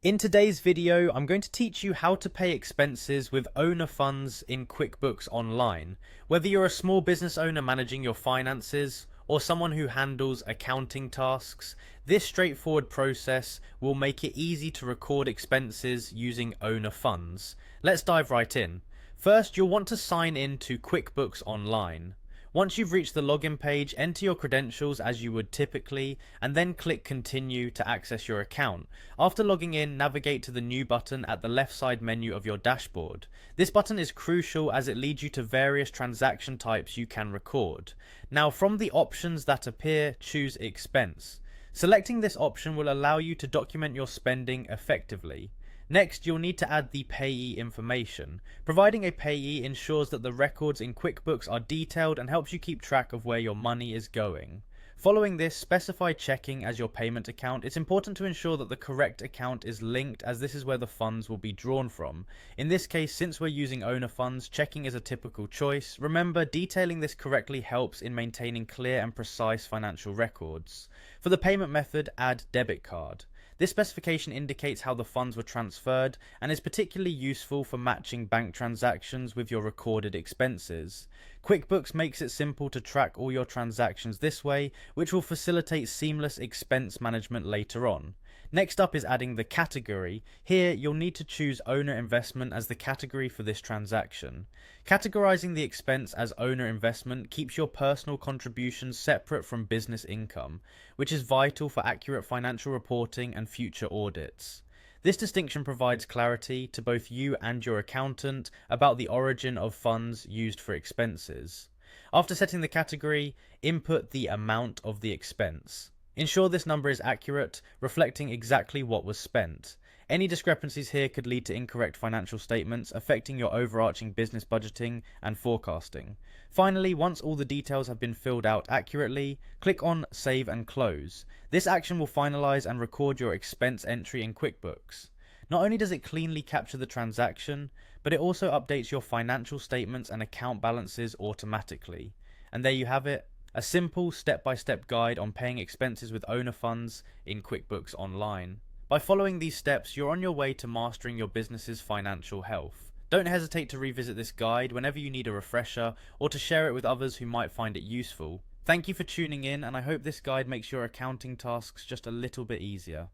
In today's video, I'm going to teach you how to pay expenses with owner funds in QuickBooks Online. Whether you're a small business owner managing your finances or someone who handles accounting tasks, this straightforward process will make it easy to record expenses using owner funds. Let's dive right in. First, you'll want to sign in to QuickBooks Online. Once you've reached the login page, enter your credentials as you would typically, and then click Continue to access your account. After logging in, navigate to the New button at the left side menu of your dashboard. This button is crucial as it leads you to various transaction types you can record. Now, from the options that appear, choose Expense. Selecting this option will allow you to document your spending effectively. Next, you'll need to add the payee information. Providing a payee ensures that the records in QuickBooks are detailed and helps you keep track of where your money is going. Following this, specify checking as your payment account. It's important to ensure that the correct account is linked, as this is where the funds will be drawn from. In this case, since we're using owner funds, checking is a typical choice. Remember, detailing this correctly helps in maintaining clear and precise financial records. For the payment method, add debit card. This specification indicates how the funds were transferred and is particularly useful for matching bank transactions with your recorded expenses. QuickBooks makes it simple to track all your transactions this way, which will facilitate seamless expense management later on. Next up is adding the category. Here, you'll need to choose owner investment as the category for this transaction. Categorizing the expense as owner investment keeps your personal contributions separate from business income, which is vital for accurate financial reporting and future audits. This distinction provides clarity to both you and your accountant about the origin of funds used for expenses. After setting the category, input the amount of the expense. Ensure this number is accurate, reflecting exactly what was spent. Any discrepancies here could lead to incorrect financial statements, affecting your overarching business budgeting and forecasting. Finally, once all the details have been filled out accurately, click on Save and Close. This action will finalize and record your expense entry in QuickBooks. Not only does it cleanly capture the transaction, but it also updates your financial statements and account balances automatically. And there you have it. A simple step-by-step guide on paying expenses with owner funds in QuickBooks Online. By following these steps, you're on your way to mastering your business's financial health. Don't hesitate to revisit this guide whenever you need a refresher or to share it with others who might find it useful. Thank you for tuning in, and I hope this guide makes your accounting tasks just a little bit easier.